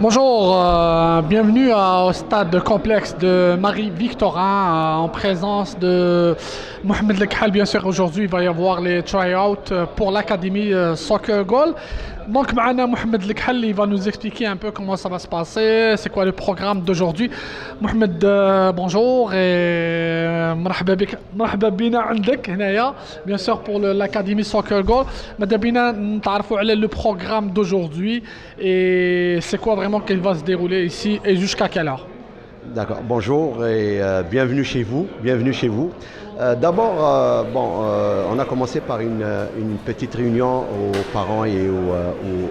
Bonjour, bienvenue au stade complexe de Marie-Victorin en présence de Mohamed Lekhal. Bien sûr, aujourd'hui, il va y avoir les try-outs pour l'Académie Soccer Goal. Donc, معنا Mohamed Lekhal, il va nous expliquer un peu comment ça va se passer, c'est quoi le programme d'aujourd'hui. Mohamed, bonjour et مرحبا بنا عندك هنايا bien sûr pour l'Académie Soccer Goal. ماذا بينا نتعرفوا على le programme d'aujourd'hui et c'est quoi vraiment qu'il va se dérouler ici et jusqu'à quelle heure. D'accord, bonjour et bienvenue chez vous. Bienvenue chez vous. D'abord, on a commencé par une petite réunion aux parents et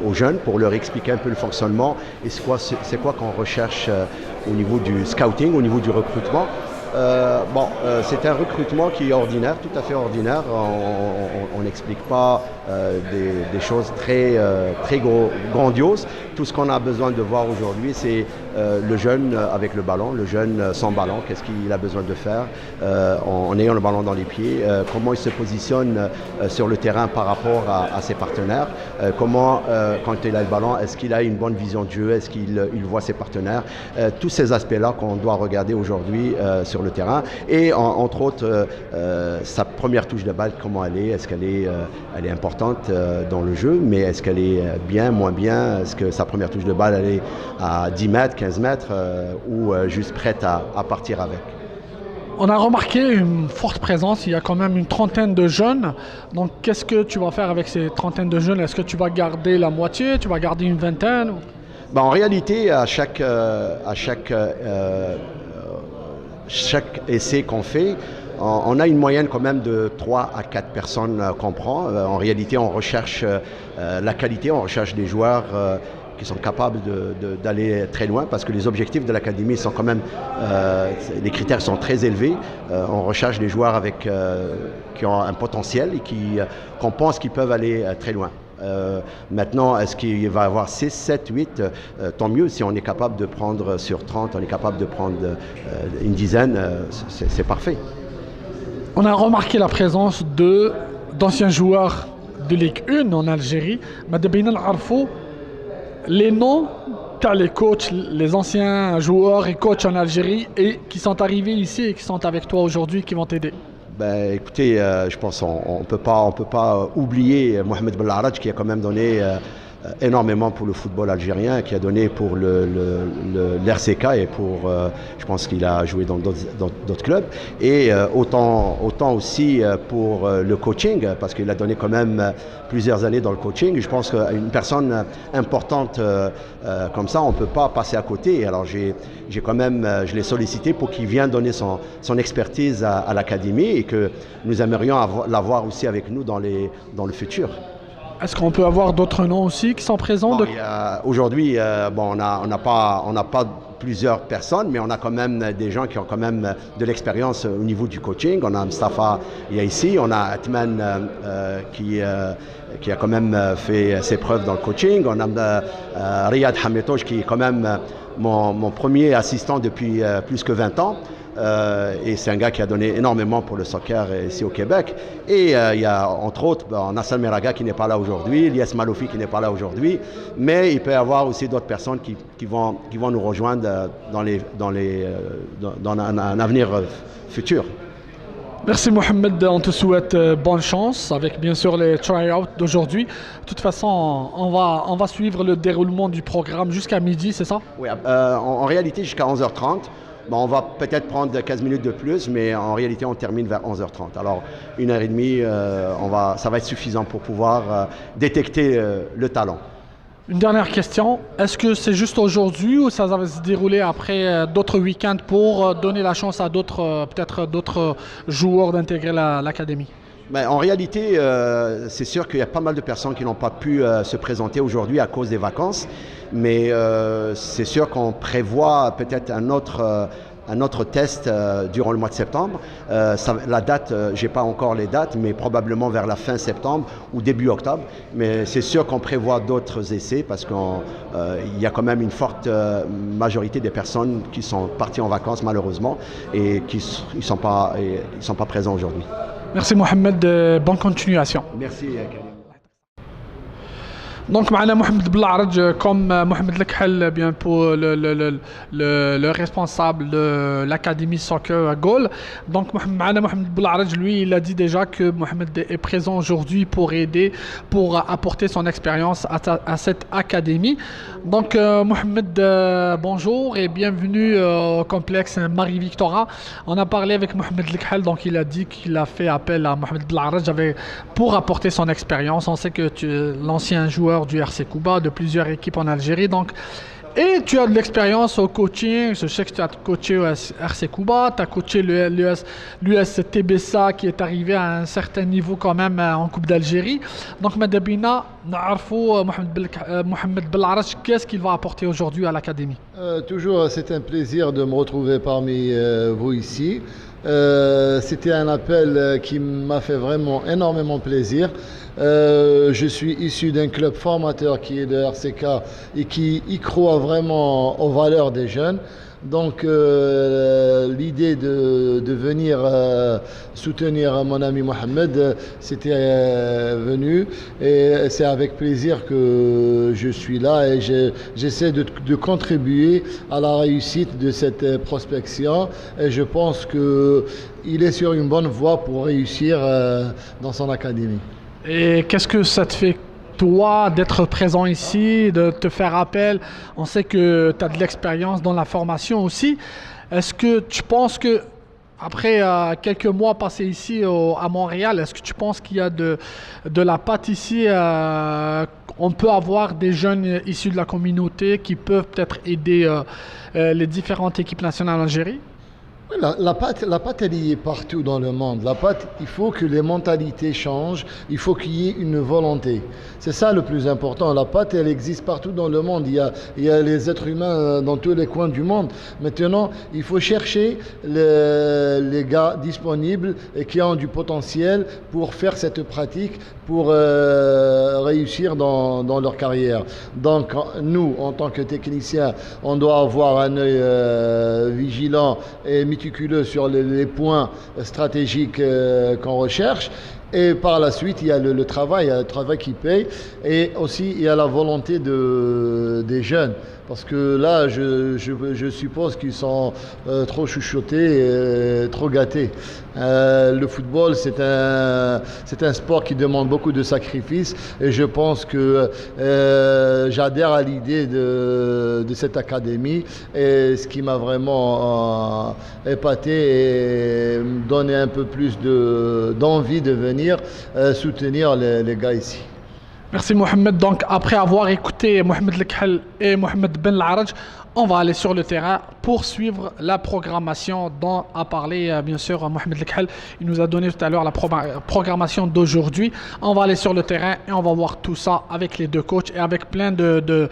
aux jeunes pour leur expliquer un peu le fonctionnement et c'est quoi qu'on recherche au niveau du scouting, au niveau du recrutement. C'est un recrutement qui est ordinaire, tout à fait ordinaire. On n'explique pas des choses très grandioses. Tout ce qu'on a besoin de voir aujourd'hui, c'est le jeune avec le ballon, le jeune sans ballon, qu'est-ce qu'il a besoin de faire en ayant le ballon dans les pieds, comment il se positionne sur le terrain par rapport à ses partenaires, comment, quand il a le ballon, est-ce qu'il a une bonne vision de jeu, est-ce qu'il voit ses partenaires, tous ces aspects-là qu'on doit regarder aujourd'hui sur le terrain et entre autres sa première touche de balle, comment elle est qu'elle est importante dans le jeu, mais est-ce qu'elle est bien, moins bien, est-ce que sa première touche de balle elle est à 10 mètres, 15 mètres ou juste prête à partir avec. On a remarqué une forte présence, il y a quand même une trentaine de jeunes. Donc qu'est-ce que tu vas faire avec ces trentaines de jeunes? Est-ce que tu vas garder la moitié, tu vas garder une vingtaine? En réalité, à chaque essai qu'on fait, on a une moyenne quand même de 3 à 4 personnes qu'on prend. En réalité, on recherche la qualité, on recherche des joueurs qui sont capables d'aller très loin parce que les objectifs de l'académie sont quand même, les critères sont très élevés. On recherche des joueurs qui ont un potentiel et qu'on pense qu'ils peuvent aller très loin. Maintenant, est-ce qu'il va y avoir 6, 7, 8 tant mieux. Si on est capable de prendre sur 30, on est capable de prendre une dizaine, c'est parfait. On a remarqué la présence d'anciens joueurs de Ligue 1 en Algérie. Les noms, les coachs, les anciens joueurs et coachs en Algérie et qui sont arrivés ici et qui sont avec toi aujourd'hui, qui vont t'aider. Écoutez, je pense qu'on ne peut pas oublier Mohamed Belharaj qui a quand même donné énormément pour le football algérien, qui a donné pour l'RCK et pour, je pense qu'il a joué dans d'autres clubs, et autant aussi pour le coaching, parce qu'il a donné quand même plusieurs années dans le coaching. Je pense qu'une personne importante comme ça, on ne peut pas passer à côté. Alors je l'ai sollicité pour qu'il vienne donner son expertise à l'académie et que nous aimerions l'avoir aussi avec nous dans le futur. Est-ce qu'on peut avoir d'autres noms aussi qui sont présents? Aujourd'hui, on n'a pas plusieurs personnes, mais on a quand même des gens qui ont quand même de l'expérience au niveau du coaching. On a Mustafa ici, on a Atman qui a quand même fait ses preuves dans le coaching. On a Riyad Hametoj qui est quand même mon premier assistant depuis plus que 20 ans. Et c'est un gars qui a donné énormément pour le soccer ici au Québec. Et il y a entre autres Nasser Meraga qui n'est pas là aujourd'hui, Lies Maloufi qui n'est pas là aujourd'hui, mais il peut y avoir aussi d'autres personnes qui vont nous rejoindre dans un avenir futur. Merci Mohamed, on te souhaite bonne chance avec bien sûr les try-outs d'aujourd'hui. De toute façon, on va suivre le déroulement du programme jusqu'à midi, c'est ça? Oui, en réalité jusqu'à 11h30. On va peut-être prendre 15 minutes de plus, mais en réalité, on termine vers 11h30. Alors, 1h30, ça va être suffisant pour pouvoir détecter le talent. Une dernière question. Est-ce que c'est juste aujourd'hui ou ça va se dérouler après d'autres week-ends pour donner la chance à peut-être d'autres joueurs d'intégrer l'académie? En réalité, c'est sûr qu'il y a pas mal de personnes qui n'ont pas pu se présenter aujourd'hui à cause des vacances, mais c'est sûr qu'on prévoit peut-être un autre test durant le mois de septembre. La date, je n'ai pas encore les dates, mais probablement vers la fin septembre ou début octobre. Mais c'est sûr qu'on prévoit d'autres essais parce qu'il y a quand même une forte majorité des personnes qui sont parties en vacances malheureusement et qui ne sont pas présents aujourd'hui. Merci Mohamed, bonne continuation. Merci Karim. Donc, معنا Mohamed Bellarj, comme Mohamed Lekhel, bien pour le responsable de l'Académie Soccer à Gaulle. Donc, معنا Mohamed Bellarj, lui, il a dit déjà que Mohamed est présent aujourd'hui pour aider, pour apporter son expérience à cette académie. Donc, Mohamed, bonjour et bienvenue au complexe Marie-Victorin. On a parlé avec Mohamed Lekhel, donc il a dit qu'il a fait appel à Mohamed Bellarj pour apporter son expérience. On sait que tu es l'ancien joueur du RC Cuba, de plusieurs équipes en Algérie, donc, et tu as de l'expérience au coaching. Je sais que tu as coaché au RC Cuba, tu as coaché l'US TBSA qui est arrivé à un certain niveau quand même en Coupe d'Algérie. Donc, Madabina, Mohamed Bellarj, qu'est-ce qu'il va apporter aujourd'hui à l'Académie? Toujours, c'est un plaisir de me retrouver parmi vous ici. C'était un appel qui m'a fait vraiment énormément plaisir. Je suis issu d'un club formateur qui est le RCK et qui y croit vraiment aux valeurs des jeunes. Donc l'idée de venir soutenir mon ami Mohamed, c'était venu et c'est avec plaisir que je suis là et j'essaie de contribuer à la réussite de cette prospection et je pense qu'il est sur une bonne voie pour réussir dans son académie. Et qu'est-ce que ça te fait, toi, d'être présent ici, de te faire appel? On sait que tu as de l'expérience dans la formation aussi. Est-ce que tu penses que, après quelques mois passés ici à Montréal, est-ce que tu penses qu'il y a de la patte ici? On peut avoir des jeunes issus de la communauté qui peuvent peut-être aider les différentes équipes nationales en Algérie? La pâte, elle y est partout dans le monde. La pâte, il faut que les mentalités changent, il faut qu'il y ait une volonté. C'est ça le plus important. La pâte, elle existe partout dans le monde. Il y a les êtres humains dans tous les coins du monde. Maintenant, il faut chercher les gars disponibles et qui ont du potentiel pour faire cette pratique, pour réussir dans leur carrière. Donc, nous, en tant que techniciens, on doit avoir un œil vigilant et méticuleux sur les points stratégiques qu'on recherche. Et par la suite, il y a le travail qui paye. Et aussi, il y a la volonté des jeunes. Parce que là, je suppose qu'ils sont trop chouchoutés, trop gâtés. Le football, c'est un sport qui demande beaucoup de sacrifices. Et je pense que j'adhère à l'idée de cette académie. Et ce qui m'a vraiment épaté et donné un peu plus d'envie de venir soutenir les gars ici. Merci Mohamed. Donc après avoir écouté Mohamed Lekhel et Mohamed Bellarj, on va aller sur le terrain pour suivre la programmation dont a parlé bien sûr Mohamed Lekhel. Il nous a donné tout à l'heure la programmation d'aujourd'hui. On va aller sur le terrain et on va voir tout ça avec les deux coachs et avec plein de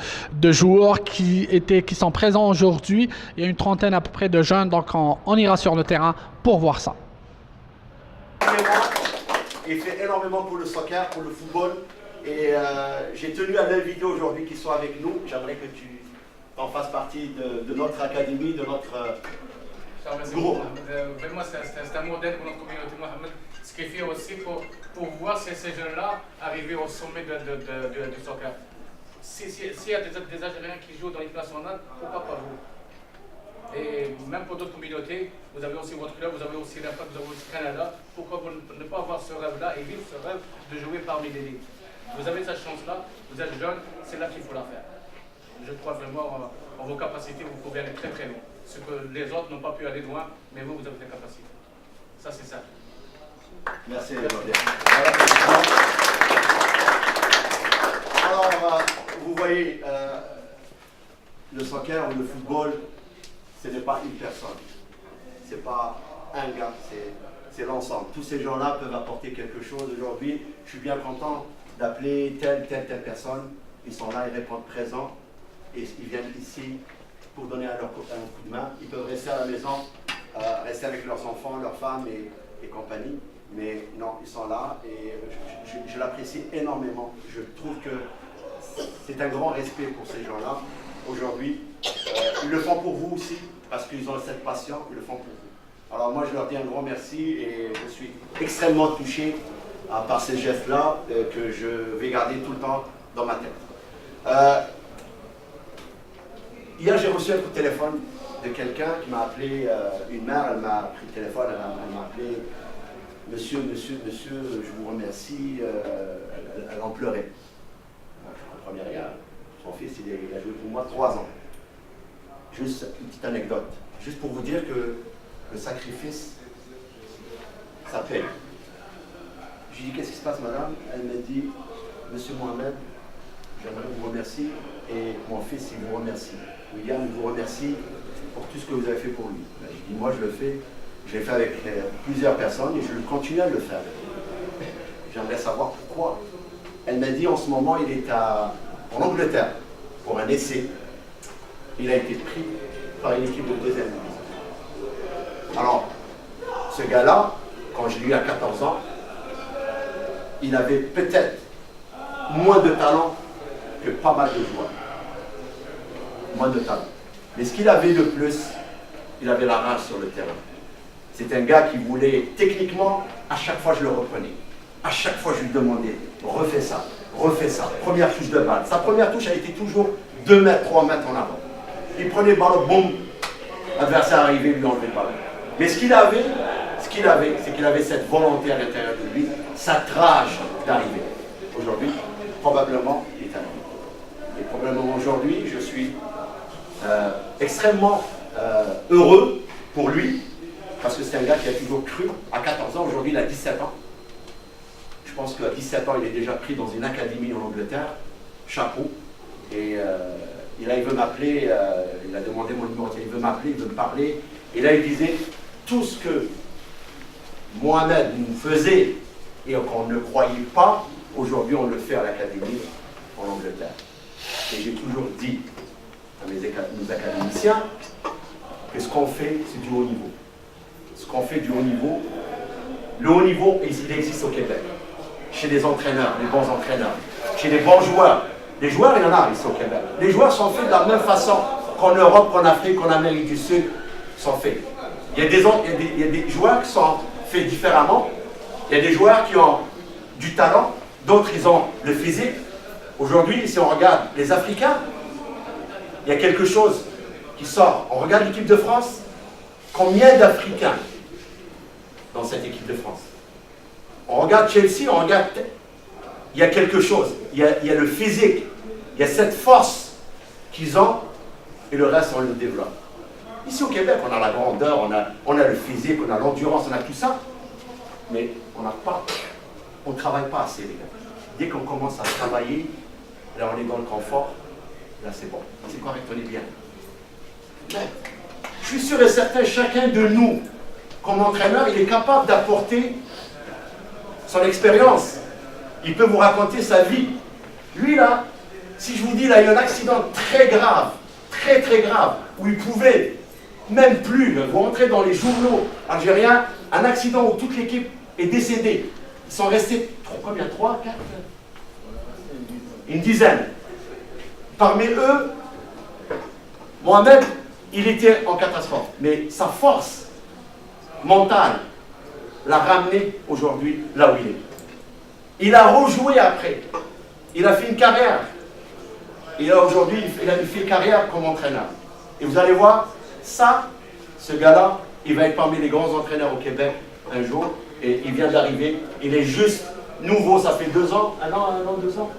joueurs qui sont présents aujourd'hui. Il y a une trentaine à peu près de jeunes, donc on ira sur le terrain pour voir ça. Il fait énormément pour le soccer, pour le football. Et j'ai tenu à l'inviter aujourd'hui qui sont avec nous. J'aimerais que tu en fasses partie de notre académie, de notre groupe. Vraiment, c'est un modèle pour notre communauté, Mohamed. Ce qui fait aussi pour voir ces jeunes-là arriver au sommet du soccer. S'il y a des Algériens qui jouent dans l'équipe nationale, pourquoi pas vous? Et même pour d'autres communautés, vous avez aussi votre club, vous avez aussi l'Impact, vous avez aussi le Canada. Pourquoi ne pas avoir ce rêve-là et vivre ce rêve de jouer parmi l'élite? Vous avez cette chance-là, vous êtes jeune, c'est là qu'il faut la faire. Je crois vraiment en vos capacités, vous pouvez aller très très loin. Ce que les autres n'ont pas pu aller loin, mais vous avez des capacités. Ça, c'est ça. Merci. Alors, vous voyez, le soccer ou le football, ce n'est pas une personne. Ce n'est pas un gars, c'est l'ensemble. Tous ces gens-là peuvent apporter quelque chose aujourd'hui. Je suis bien content d'appeler telle personne. Ils sont là, ils répondent présent. Et ils viennent ici pour donner un coup de main. Ils peuvent rester à la maison, rester avec leurs enfants, leurs femmes et compagnie. Mais non, ils sont là et je l'apprécie énormément. Je trouve que c'est un grand respect pour ces gens-là. Aujourd'hui, ils le font pour vous aussi, parce qu'ils ont cette passion, ils le font pour vous. Alors moi, je leur dis un grand merci et je suis extrêmement touché par ces gestes-là que je vais garder tout le temps dans ma tête. Hier, j'ai reçu un coup de téléphone de quelqu'un qui m'a appelé, une mère, elle m'a pris le téléphone, elle m'a appelé, monsieur, je vous remercie, elle en pleurait. Je comprenais rien. Son fils, il a joué pour moi 3 ans. Juste une petite anecdote, juste pour vous dire que le sacrifice, ça paye. Je lui ai dit, qu'est-ce qui se passe, madame? Elle m'a dit, monsieur Mohamed, j'aimerais vous remercier et mon fils, il vous remercie. William, il vous remercie pour tout ce que vous avez fait pour lui. Je dis, moi, je le fais. Je l'ai fait avec plusieurs personnes et je continue à le faire. J'aimerais savoir pourquoi. Elle m'a dit, en ce moment, il est en Angleterre pour un essai. Il a été pris par une équipe de 2e division. Alors, ce gars-là, quand je l'ai eu à 14 ans, il avait peut-être moins de talent que pas mal de joueurs. Moins de talent. Mais ce qu'il avait de plus, il avait la rage sur le terrain. C'est un gars qui voulait, techniquement, à chaque fois je le reprenais. À chaque fois je lui demandais, refais ça. Première touche de balle. Sa première touche a été toujours 2 mètres, 3 mètres en avant. Il prenait le ballon, boum, l'adversaire arrivait, lui enlevait le ballon. Mais ce qu'il avait, c'est qu'il avait cette volonté à l'intérieur de lui, cette rage d'arriver. Aujourd'hui, probablement, il est arrivé. Et probablement aujourd'hui, je suis extrêmement heureux pour lui, parce que c'est un gars qui a toujours cru. À 14 ans, aujourd'hui, il a 17 ans. Je pense qu'à 17 ans, il est déjà pris dans une académie en Angleterre. Chapeau. Et là, il veut m'appeler, il a demandé mon numéro, il veut m'appeler, il veut me parler. Et là, il disait, tout ce que Mohamed nous faisait et qu'on ne croyait pas, aujourd'hui, on le fait à l'académie en Angleterre. Et j'ai toujours dit à mes académiciens que ce qu'on fait, c'est du haut niveau. Ce qu'on fait du haut niveau, le haut niveau, il existe au Québec. Chez les entraîneurs, les bons entraîneurs, chez les bons joueurs. Les joueurs, il y en a ici au Québec. Les joueurs sont faits de la même façon qu'en Europe, qu'en Afrique, qu'en Amérique du Sud, sont faits. Il y a des joueurs qui sont faits différemment. Il y a des joueurs qui ont du talent, d'autres, ils ont le physique. Aujourd'hui, si on regarde les Africains, il y a quelque chose qui sort. On regarde l'équipe de France. Combien d'Africains dans cette équipe de France? On regarde Chelsea, on regarde... Il y a quelque chose. Il y a le physique. Il y a cette force qu'ils ont et le reste, on le développe. Ici au Québec, on a la grandeur, on a le physique, on a l'endurance, on a tout ça. Mais on ne travaille pas assez, les gars. Dès qu'on commence à travailler, là on est dans le confort, là c'est bon. C'est correct, on est bien. Mais je suis sûr et certain, chacun de nous, comme entraîneur, il est capable d'apporter son expérience. Il peut vous raconter sa vie. Lui là, si je vous dis, il a eu un accident très grave, très grave, où il pouvait même plus, vous rentrez dans les journaux algériens, un accident où toute l'équipe est décédée. Ils sont restés, combien, 3, 4 une dizaine. Parmi eux, Mohamed, il était en catastrophe. Mais sa force mentale l'a ramené aujourd'hui là où il est. Il a rejoué après. Il a fait une carrière. Et là aujourd'hui, il a fait une carrière comme entraîneur. Et vous allez voir, ça, ce gars-là, il va être parmi les grands entraîneurs au Québec un jour. Et il vient d'arriver. Il est juste nouveau, ça fait 2 ans, 1 an, 2 ans.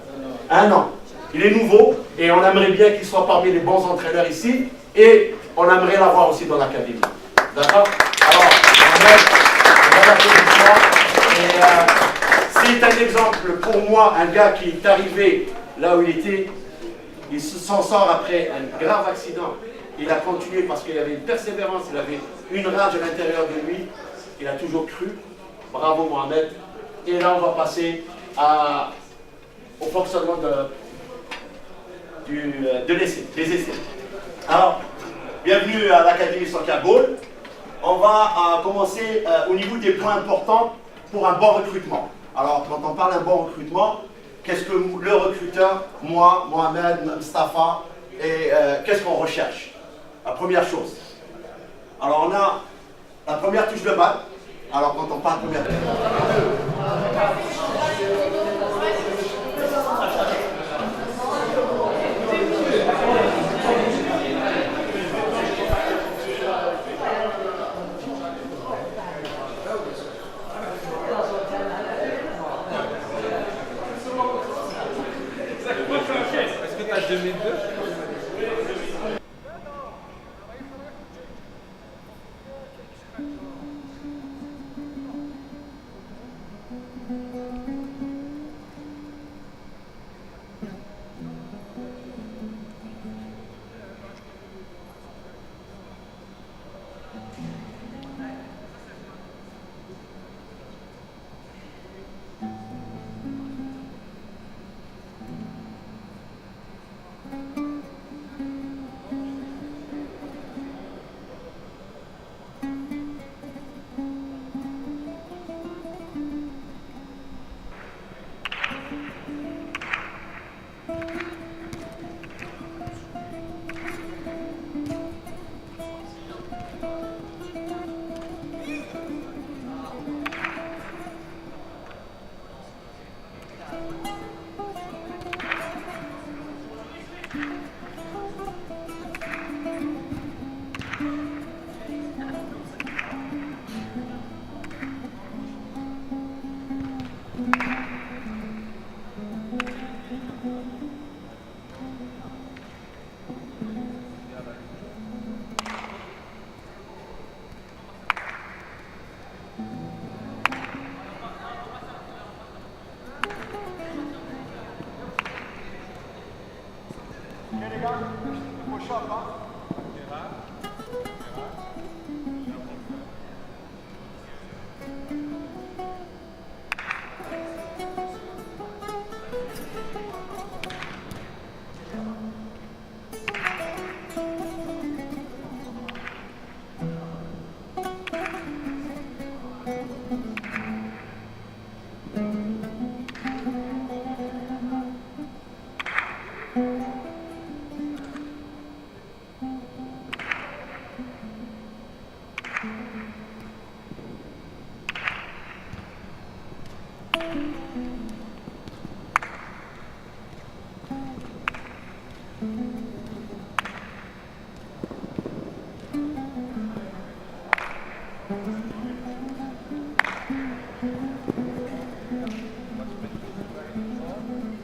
1 an. Il est nouveau et on aimerait bien qu'il soit parmi les bons entraîneurs ici. Et on aimerait l'avoir aussi dans l'académie. D'accord? Alors, c'est un exemple pour moi, un gars qui est arrivé là où il était, il s'en sort après un grave accident. Il a continué parce qu'il avait une persévérance, il avait une rage à l'intérieur de lui. Il a toujours cru. Bravo Mohamed. Et là, on va passer au fonctionnement des essais. Alors, bienvenue à l'Académie Soccer Ball. On va commencer au niveau des points importants pour un bon recrutement. Alors, quand on parle d'un bon recrutement, qu'est-ce que le recruteur, moi, Mohamed, Mustafa, et qu'est-ce qu'on recherche? La première chose. Alors, on a la première touche de balle. Alors, quand on parle de première touche,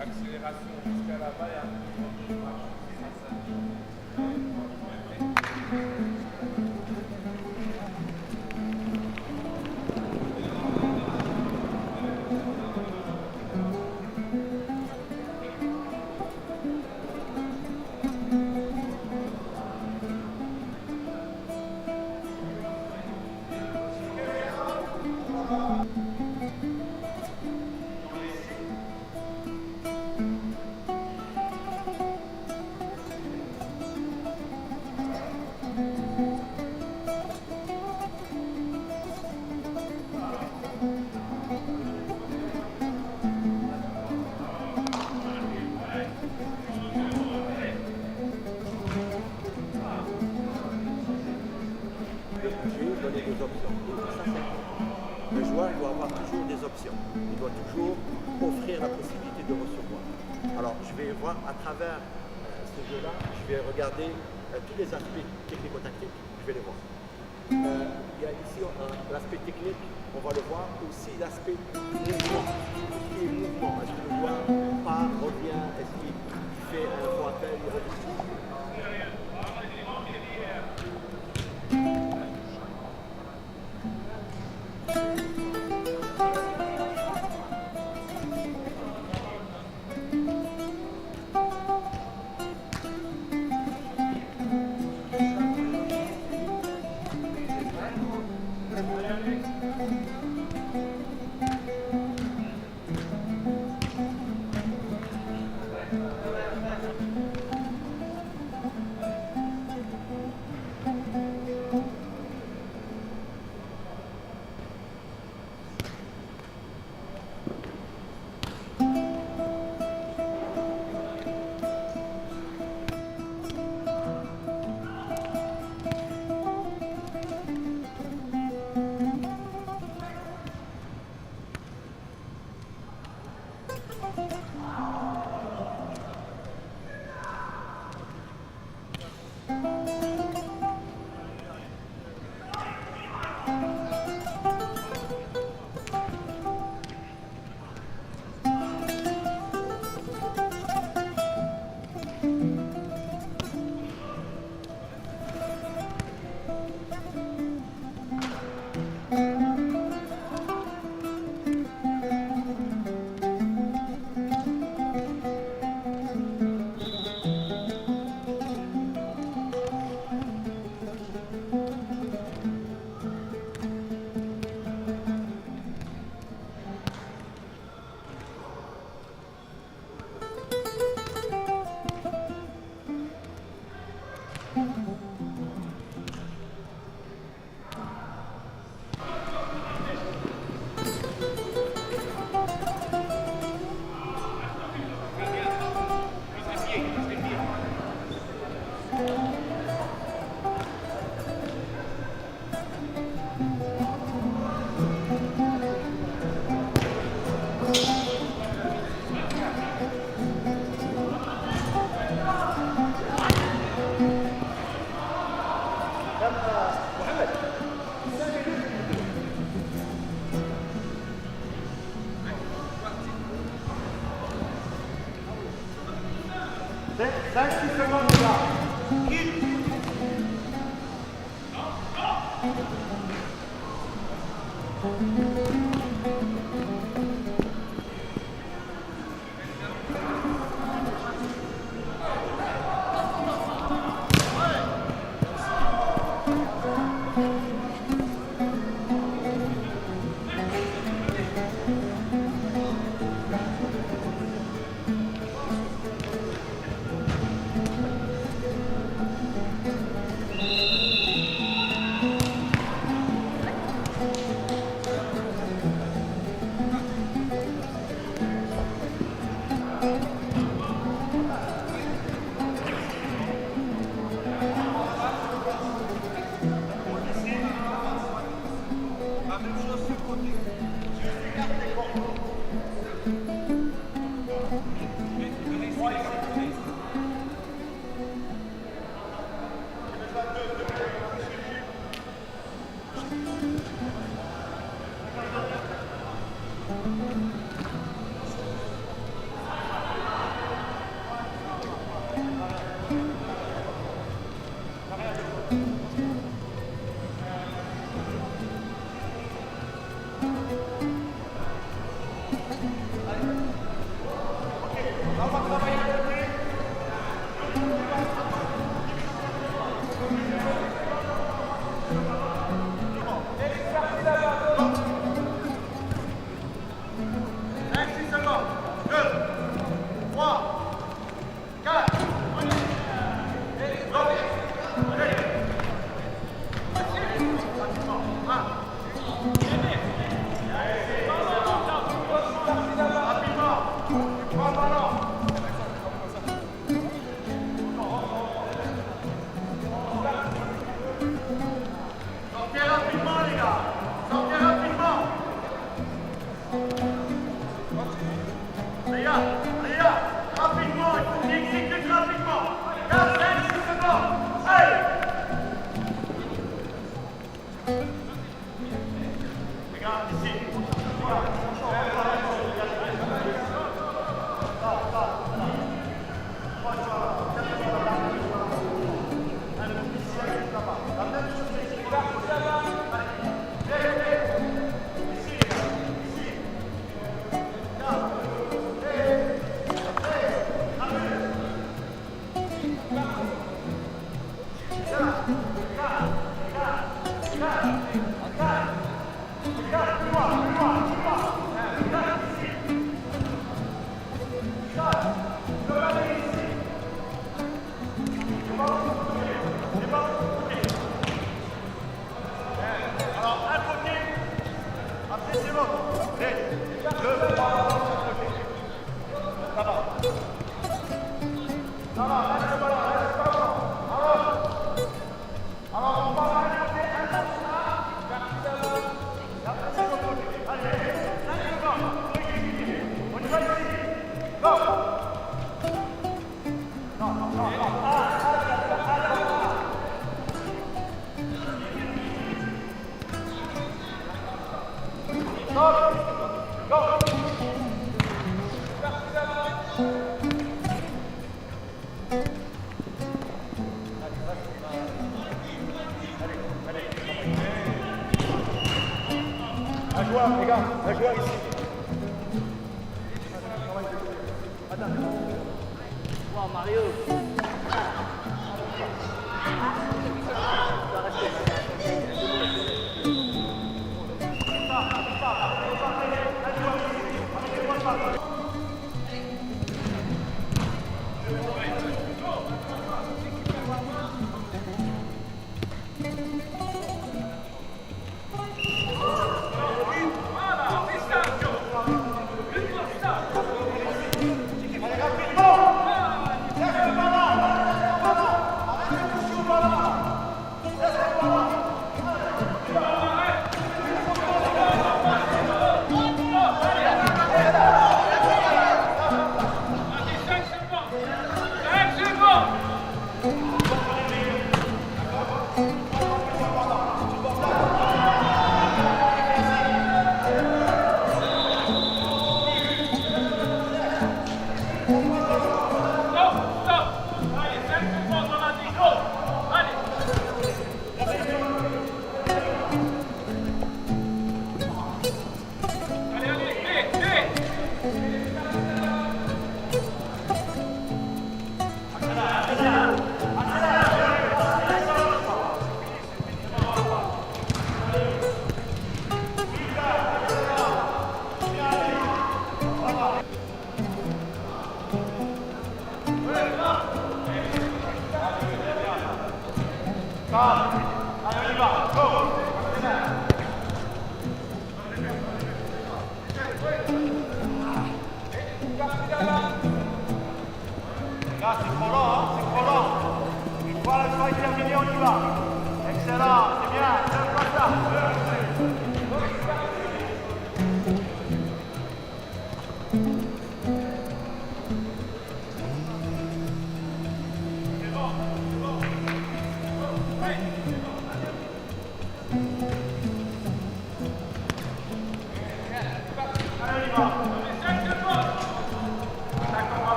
Accélération jusqu'à là-bas et donner des options. Ça, le joueur doit avoir toujours des options. Il doit toujours offrir la possibilité de recevoir. Alors, je vais voir à travers ce jeu-là, je vais regarder tous les aspects technico-tactiques, je vais les voir. Il y a ici l'aspect technique, on va le voir, aussi l'aspect mouvement. Tout ce qui est mouvement, est-ce que le joueur part, revient, est-ce qu'il fait un faux appel, il revient.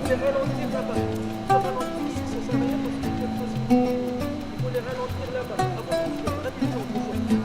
les ralentir là-bas. Les ralentir ici, ça sert à rien parce que il faut les ralentir là-bas. Avant de faire rapidement.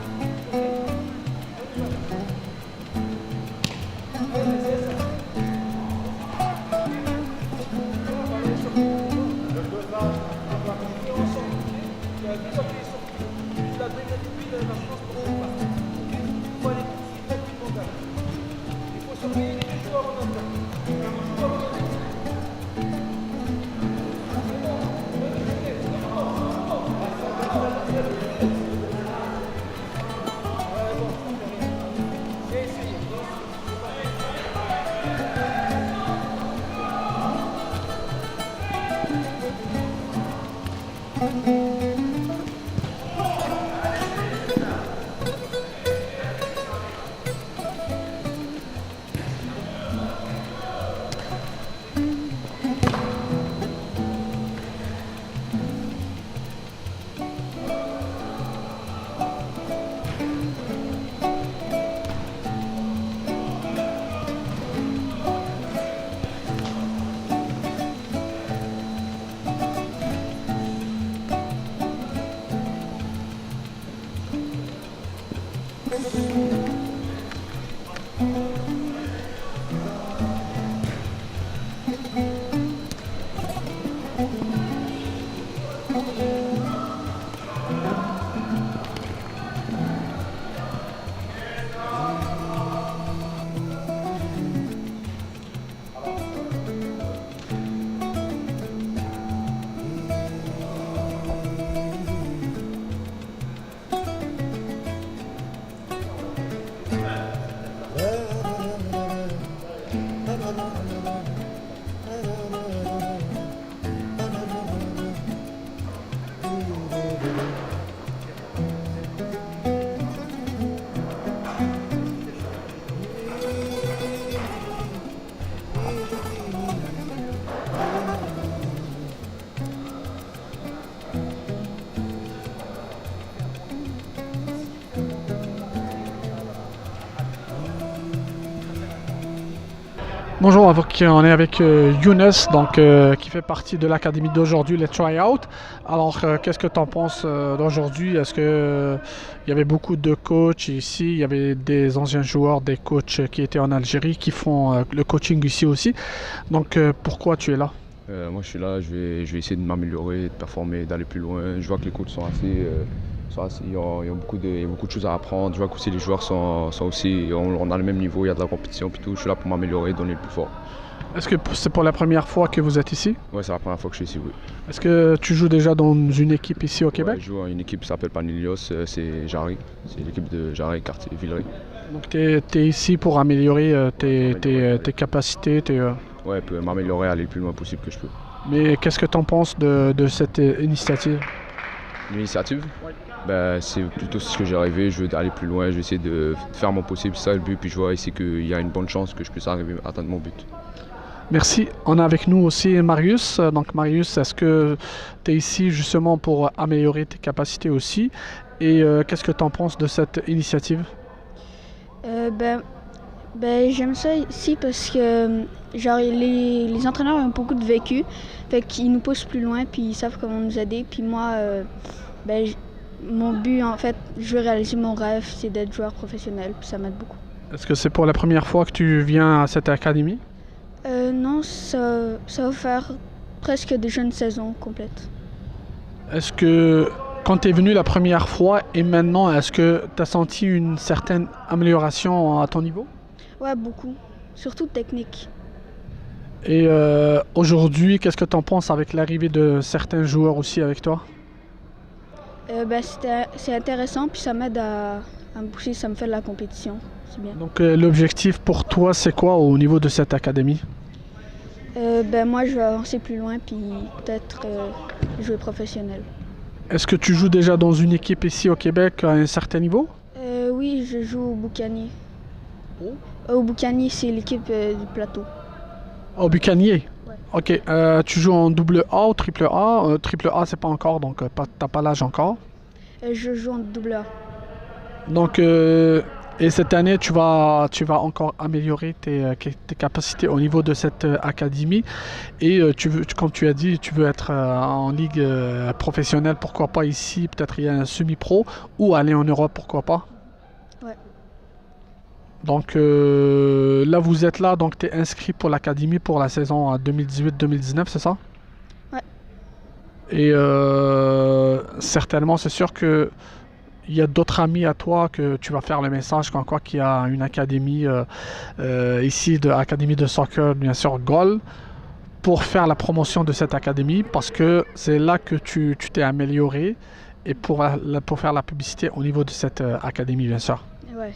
Bonjour, on est avec Younes, donc, qui fait partie de l'académie d'aujourd'hui, les try-out. Alors, qu'est-ce que tu en penses d'aujourd'hui? Est-ce que il y avait beaucoup de coachs ici? Il y avait des anciens joueurs, des coachs qui étaient en Algérie, qui font le coaching ici aussi. Donc, pourquoi tu es là? Moi je suis là, je vais essayer de m'améliorer, de performer, d'aller plus loin. Je vois que les coachs sont il y a beaucoup de choses à apprendre. Je vois que aussi les joueurs sont aussi, on a le même niveau, il y a de la compétition et tout. Je suis là pour m'améliorer, donner le plus fort. Est-ce que c'est pour la première fois que vous êtes ici? Ouais, c'est la première fois que je suis ici, oui. Est-ce que tu joues déjà dans une équipe ici au Québec? Ouais, je joue dans une équipe qui s'appelle Panilios, c'est Jarry. C'est l'équipe de Jarry, quartier Villeray. Donc tu es ici pour améliorer tes capacités, Ouais, pour m'améliorer, aller le plus loin possible que je peux. Mais qu'est-ce que tu en penses de cette initiative? L'initiative? Ben, c'est plutôt ce que j'ai rêvé, je veux aller plus loin, je vais essayer de faire mon possible, c'est ça le but, puis je vois ici qu'il y a une bonne chance que je puisse arriver à atteindre mon but. Merci. On a avec nous aussi Marius. Donc Marius, est-ce que tu es ici justement pour améliorer tes capacités aussi? Et qu'est-ce que tu en penses de cette initiative? J'aime ça ici parce que genre les entraîneurs ont beaucoup de vécu, fait qu'ils nous poussent plus loin puis ils savent comment nous aider. Puis moi, mon but en fait, je veux réaliser mon rêve, c'est d'être joueur professionnel, puis ça m'aide beaucoup. Est-ce que c'est pour la première fois que tu viens à cette académie? Non, ça va faire presque déjà une saison complète. Est-ce que quand tu es venu la première fois et maintenant, est-ce que tu as senti une certaine amélioration à ton niveau? Ouais, beaucoup, surtout technique. Et aujourd'hui, qu'est-ce que tu en penses avec l'arrivée de certains joueurs aussi avec toi? C'est intéressant, puis ça m'aide à me pousser, ça me fait de la compétition, c'est bien. Donc l'objectif pour toi, c'est quoi au niveau de cette académie? Moi, je vais avancer plus loin, puis peut-être jouer professionnel. Est-ce que tu joues déjà dans une équipe ici au Québec à un certain niveau? Oui, je joue au Boucanier. Au Boucanier, c'est l'équipe du plateau. Au Bucanier? Ouais. Ok. Tu joues en double A ou triple A? Triple A, c'est pas encore, donc t'as pas l'âge encore. Je joue en double A. Donc, et cette année, tu vas encore améliorer tes capacités au niveau de cette académie. Et comme tu as dit, tu veux être en ligue professionnelle, pourquoi pas ici, peut-être il y a un semi-pro, ou aller en Europe, pourquoi pas? Ouais. Donc là, vous êtes là, donc tu es inscrit pour l'académie pour la saison 2018-2019, c'est ça? Ouais. Et certainement, c'est sûr que il y a d'autres amis à toi que tu vas faire le message comme quoi qu'il y a une académie ici, de académie de soccer, bien sûr, Gol, pour faire la promotion de cette académie parce que c'est là que tu t'es amélioré et pour faire la publicité au niveau de cette académie, bien sûr. Ouais.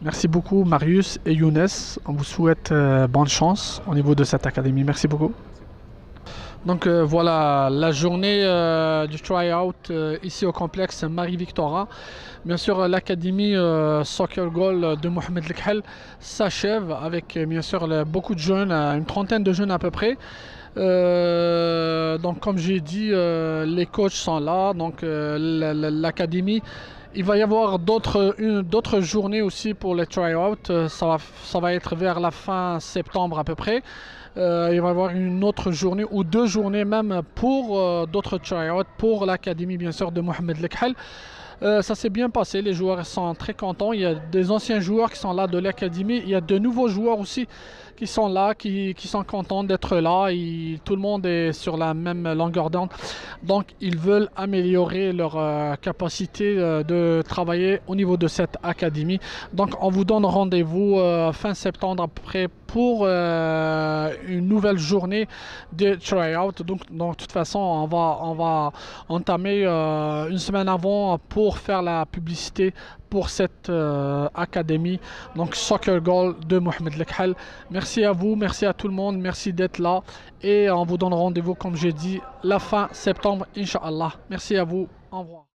Merci beaucoup, Marius et Younes. On vous souhaite bonne chance au niveau de cette académie. Merci beaucoup. Donc voilà la journée du try-out ici au complexe Marie-Victorin. Bien sûr, l'académie Soccer Goal de Mohamed Lekhel s'achève avec bien sûr beaucoup de jeunes, une trentaine de jeunes à peu près. Donc comme j'ai dit, les coachs sont là, donc l'académie. Il va y avoir d'autres journées aussi pour les try-out. Ça va être vers la fin septembre à peu près. Il va y avoir une autre journée ou deux journées même pour d'autres try-out pour l'académie bien sûr de Mohamed Lekhel. Ça s'est bien passé, les joueurs sont très contents. Il y a des anciens joueurs qui sont là de l'académie. Il y a de nouveaux joueurs aussi qui sont là, qui sont contents d'être là. Tout le monde est sur la même longueur d'onde. Donc, ils veulent améliorer leur capacité de travailler au niveau de cette académie. Donc, on vous donne rendez-vous fin septembre à peu près pour une nouvelle journée de try-out. Donc, de toute façon, on va entamer une semaine avant pour faire la publicité pour cette académie. Donc, Soccer Goal de Mohamed Lekhal. Merci à vous, merci à tout le monde, merci d'être là. Et on vous donne rendez-vous, comme j'ai dit, la fin septembre, Inch'Allah. Merci à vous, au revoir.